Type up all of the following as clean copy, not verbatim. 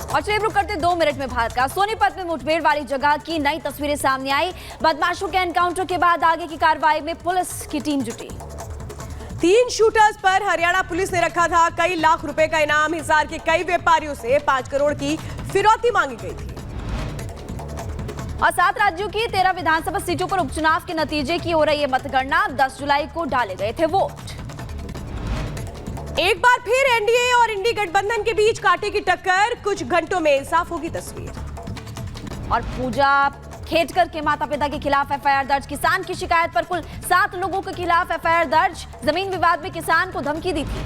और चलिए रुक करते 2 मिनट में भारत का सोनीपत में मुठभेड़ वाली जगह की नई तस्वीरें सामने आई। बदमाशों के एनकाउंटर के बाद आगे की कार्रवाई में पुलिस की टीम जुटी। 3 शूटर्स पर हरियाणा पुलिस ने रखा था कई लाख रुपए का इनाम। हिसार के कई व्यापारियों से 5 करोड़ की फिरौती मांगी गई थी। और 7 राज्यों की 13 विधानसभा सीटों पर उपचुनाव के नतीजे की हो रही है मतगणना। 10 जुलाई को डाले गए थे वोट। एक बार फिर एनडीए और इंडी गठबंधन के बीच कांटे की टक्कर। कुछ घंटों में साफ होगी तस्वीर। और पूजा खेटकर के माता पिता के खिलाफ एफआईआर दर्ज। किसान की शिकायत पर कुल 7 लोगों के खिलाफ एफआईआर दर्ज। जमीन विवाद में किसान को धमकी दी थी।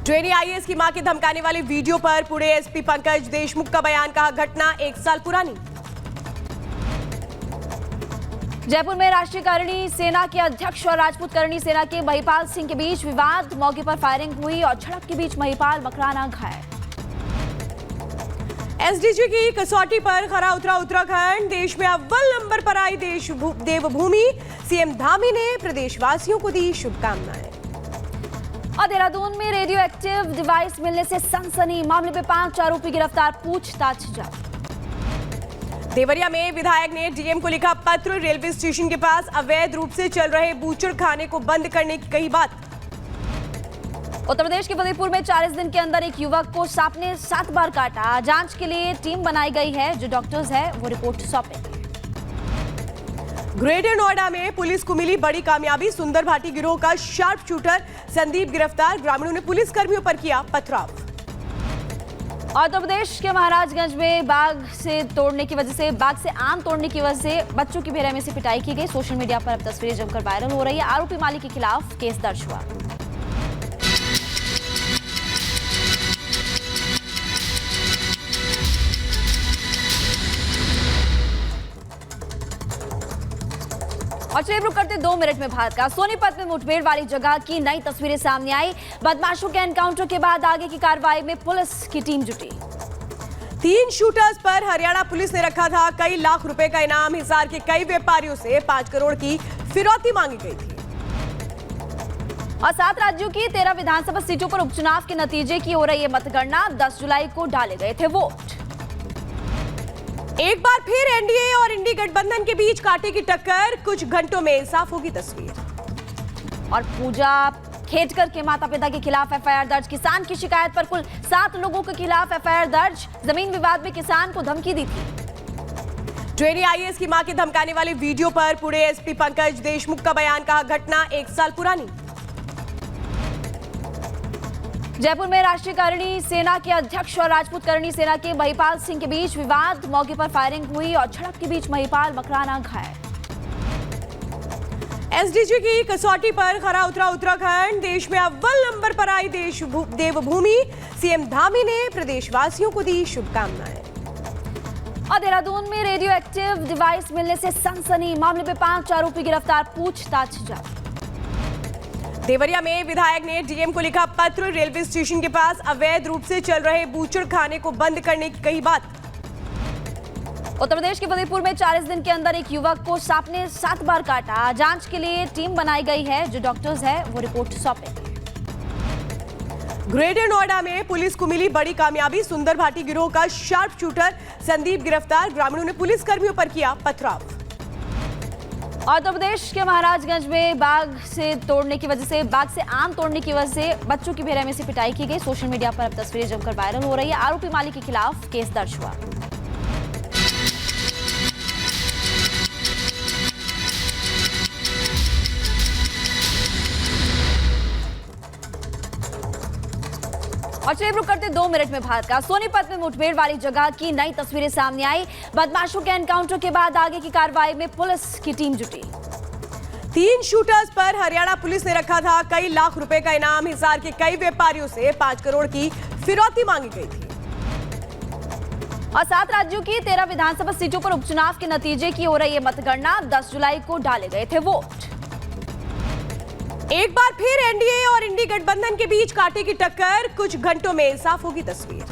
ट्रेनी आईएएस की मां की धमकाने वाली वीडियो पर पुणे एसपी पंकज देशमुख का बयान। कहा घटना 1 साल पुरानी। जयपुर में राष्ट्रीय करणी सेना के अध्यक्ष और राजपूत करणी सेना के महिपाल सिंह के बीच विवाद। मौके पर फायरिंग हुई और झड़प के बीच महिपाल मकराना घायल। एसडीजी की कसौटी पर खरा उतरा उत्तराखंड। देश में अव्वल नंबर पर आई देवभूमि। सीएम धामी ने प्रदेशवासियों को दी शुभकामनाएं। और देहरादून में रेडियो एक्टिव डिवाइस मिलने से सनसनी। मामले में 5 आरोपी गिरफ्तार। पूछताछ जारी। देवरिया में विधायक ने डीएम को लिखा पत्र। रेलवे स्टेशन के पास अवैध रूप से चल रहे बूचड़ खाने को बंद करने की कही बात। उत्तर प्रदेश के फतेहपुर में 40 दिन के अंदर एक युवक को सांप ने 7 बार काटा। जांच के लिए टीम बनाई गई है। जो डॉक्टर्स है वो रिपोर्ट सौंपेंगे। ग्रेटर नोएडा में पुलिस को मिली बड़ी कामयाबी। सुंदर भाटी गिरोह का शार्प शूटर संदीप गिरफ्तार। ग्रामीणों ने पुलिस कर्मियों पर किया पथराव। और उत्तर प्रदेश के महाराजगंज में बाघ से आम तोड़ने की वजह से बच्चों की बेरहमी से पिटाई की गई। सोशल मीडिया पर अब तस्वीरें जमकर वायरल हो रही है। आरोपी मालिक के खिलाफ केस दर्ज हुआ। और चलिए रुक करते 2 मिनट में भारत का सोनीपत में मुठभेड़ वाली जगह की नई तस्वीरें सामने आई। बदमाशों के एनकाउंटर के बाद आगे की कार्रवाई में पुलिस की टीम जुटी। 3 शूटर्स पर हरियाणा पुलिस ने रखा था कई लाख रुपए का इनाम। हिसार के कई व्यापारियों से 5 करोड़ की फिरौती मांगी गई थी। और 7 राज्यों की 13 विधानसभा सीटों पर उपचुनाव के नतीजे की हो रही है मतगणना। 10 जुलाई को डाले गए थे वोट। एक बार फिर एनडीए और इंडी गठबंधन के बीच कांटे की टक्कर। कुछ घंटों में साफ होगी तस्वीर। और पूजा खेटकर के माता पिता के खिलाफ एफआईआर दर्ज। किसान की शिकायत पर कुल 7 लोगों के खिलाफ एफआईआर दर्ज। जमीन विवाद में किसान को धमकी दी थी। ट्रेनी आईएएस की मां की धमकाने वाली वीडियो पर पुणे एसपी पंकज देशमुख का बयान। कहा घटना 1 साल पुरानी। जयपुर में राष्ट्रीय करणी सेना के अध्यक्ष और राजपूत करणी सेना के महिपाल सिंह के बीच विवाद। मौके पर फायरिंग हुई और झड़प के बीच महिपाल मकराना घायल। एसडीजी की कसौटी पर खरा उतरा उत्तराखंड। देश में अव्वल नंबर पर आई देवभूमि। सीएम धामी ने प्रदेशवासियों को दी शुभकामनाएं। और देहरादून में रेडियो एक्टिव डिवाइस मिलने से सनसनी। मामले में 5 आरोपी गिरफ्तार। पूछताछ जारी। देवरिया में विधायक ने डीएम को लिखा पत्र। रेलवे स्टेशन के पास अवैध रूप से चल रहे बूचड़ खाने को बंद करने की कही बात। उत्तर प्रदेश के फतेहपुर में 40 दिन के अंदर एक युवक को सांप ने 7 बार काटा। जांच के लिए टीम बनाई गई है। जो डॉक्टर्स है वो रिपोर्ट सौंपेंगे। ग्रेटर नोएडा में पुलिस को मिली बड़ी कामयाबी। सुंदर भाटी गिरोह का शार्प शूटर संदीप गिरफ्तार। ग्रामीणों ने पुलिस कर्मियों पर किया पथराव। और उत्तर प्रदेश के महाराजगंज में बाघ से आम तोड़ने की वजह से बच्चों की बेरहमी से पिटाई की गई। सोशल मीडिया पर अब तस्वीरें जमकर वायरल हो रही है। आरोपी मालिक के खिलाफ केस दर्ज हुआ। और चलिए रुक करते 2 मिनट में भारत का सोनीपत में मुठभेड़ वाली जगह की नई तस्वीरें सामने आई। बदमाशों के एनकाउंटर के बाद आगे की कार्रवाई में पुलिस की टीम जुटी। 3 शूटर्स पर हरियाणा पुलिस ने रखा था कई लाख रुपए का इनाम। हिसार के कई व्यापारियों से 5 करोड़ की फिरौती मांगी गई थी। और 7 राज्यों की 13 विधानसभा सीटों पर उपचुनाव के नतीजे की हो रही है मतगणना। 10 जुलाई को डाले गए थे वोट। एक बार फिर एनडीए और इंडी गठबंधन के बीच कांटे की टक्कर। कुछ घंटों में साफ होगी तस्वीर।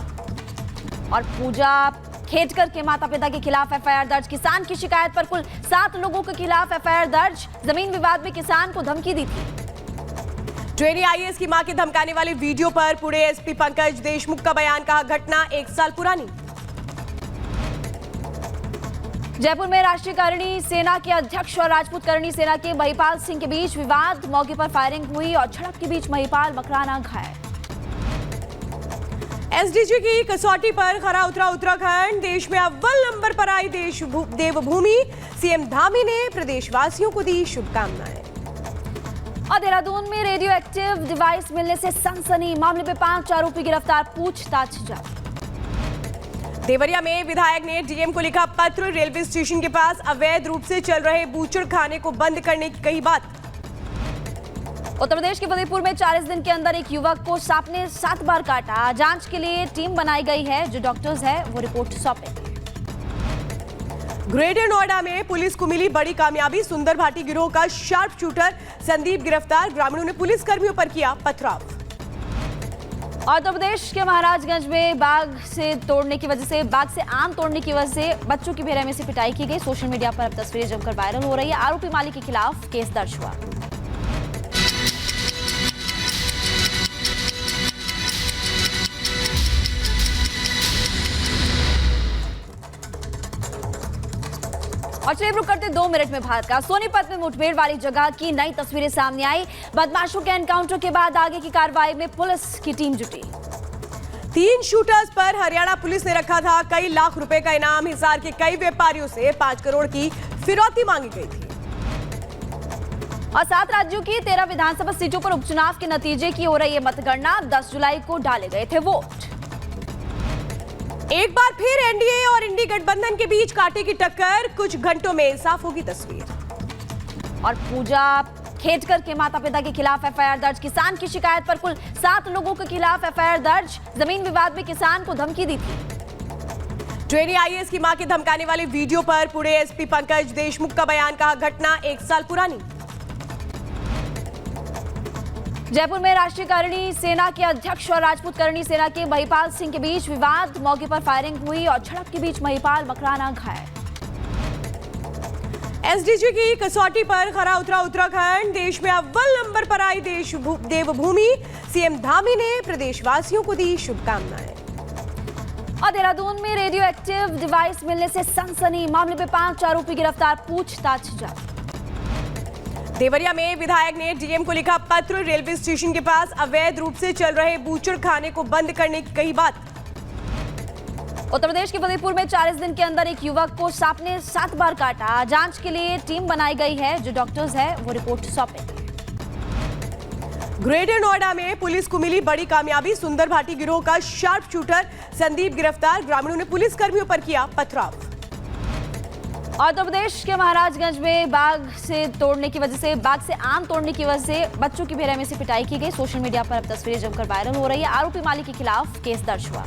और पूजा खेटकर के माता पिता के खिलाफ एफआईआर दर्ज। किसान की शिकायत पर कुल 7 लोगों के खिलाफ एफआईआर दर्ज। जमीन विवाद में किसान को धमकी दी थी। ट्रेनी आईएएस की मां के धमकाने वाले वीडियो पर पुणे एसपी पंकज देशमुख का बयान, कहा घटना 1 साल पुरानी। जयपुर में राष्ट्रीय करणी सेना के अध्यक्ष और राजपूत करणी सेना के महिपाल सिंह के बीच विवाद, मौके पर फायरिंग हुई और झड़प के बीच महिपाल मकराना घायल। एसडीजी की कसौटी पर खरा उतरा उत्तराखंड, देश में अव्वल नंबर पर आई देवभूमि, सीएम धामी ने प्रदेशवासियों को दी शुभकामनाएं। और देहरादून में रेडियो एक्टिव डिवाइस मिलने से सनसनी, मामले में 5 आरोपी गिरफ्तार, पूछताछ जारी। देवरिया में विधायक ने डीएम को लिखा पत्र, रेलवे स्टेशन के पास अवैध रूप से चल रहे बूचड़ खाने को बंद करने की कही बात। उत्तर प्रदेश के फतेहपुर में 40 दिन के अंदर एक युवक को सांप ने 7 बार काटा, जांच के लिए टीम बनाई गई है, जो डॉक्टर्स है वो रिपोर्ट सौंपेंगे। ग्रेटर नोएडा में पुलिस को मिली बड़ी कामयाबी, सुंदर भाटी गिरोह का शार्प शूटर संदीप गिरफ्तार, ग्रामीणों ने पुलिस कर्मियों पर किया पथराव। उत्तर प्रदेश के महाराजगंज में बाघ से आम तोड़ने की वजह से बच्चों की बेरहमी से पिटाई की गई। सोशल मीडिया पर अब तस्वीरें जमकर वायरल हो रही है। आरोपी मालिक के खिलाफ केस दर्ज हुआ। और चलिए रुक करते 2 मिनट में भारत का सोनीपत में मुठभेड़ वाली जगह की नई तस्वीरें सामने आई। बदमाशों के एनकाउंटर के बाद आगे की कार्रवाई में पुलिस की टीम जुटी। 3 शूटर्स पर हरियाणा पुलिस ने रखा था कई लाख रुपए का इनाम। हिसार के कई व्यापारियों से 5 करोड़ की फिरौती मांगी गई थी। और 7 राज्यों की 13 विधानसभा सीटों पर उपचुनाव के नतीजे की हो रही है मतगणना। 10 जुलाई को डाले गए थे वोट। एक बार फिर एनडीए और इंडी गठबंधन के बीच कांटे की टक्कर, कुछ घंटों में साफ होगी तस्वीर। और पूजा खेटकर के माता पिता के खिलाफ एफआईआर दर्ज, किसान की शिकायत पर कुल 7 लोगों के खिलाफ एफआईआर दर्ज। जमीन विवाद में किसान को धमकी दी थी। ट्रेनी आईएएस की मां के धमकाने वाले वीडियो पर पुणे एसपी पंकज देशमुख का बयान, कहा घटना 1 साल पुरानी। जयपुर में राष्ट्रीय करणी सेना के अध्यक्ष और राजपूत करणी सेना के महिपाल सिंह के बीच विवाद, मौके पर फायरिंग हुई और झड़प के बीच महिपाल मकराना घायल। एसडीजी की कसौटी पर खरा उतरा उत्तराखंड, देश में अव्वल नंबर पर आई देवभूमि, सीएम धामी ने प्रदेशवासियों को दी शुभकामनाएं। और देहरादून में रेडियो एक्टिव डिवाइस मिलने से सनसनी, मामले में 5 आरोपी गिरफ्तार, पूछताछ जारी। देवरिया में विधायक ने डीएम को लिखा पत्र, रेलवे स्टेशन के पास अवैध रूप से चल रहे बूचड़ खाने को बंद करने की कही बात। उत्तर प्रदेश के फतेहपुर में 40 दिन के अंदर एक युवक को सांप ने 7 बार काटा, जांच के लिए टीम बनाई गई है, जो डॉक्टर्स है वो रिपोर्ट सौंपेंगे। ग्रेटर नोएडा में पुलिस को मिली बड़ी कामयाबी, सुंदर भाटी गिरोह का शार्प शूटर संदीप गिरफ्तार, ग्रामीणों ने पुलिस कर्मियों पर किया पथराव। उत्तर प्रदेश के महाराजगंज में बाघ से आम तोड़ने की वजह से बच्चों की बेरहमी से पिटाई की गई। सोशल मीडिया पर अब तस्वीरें जमकर वायरल हो रही है। आरोपी मालिक के खिलाफ केस दर्ज हुआ।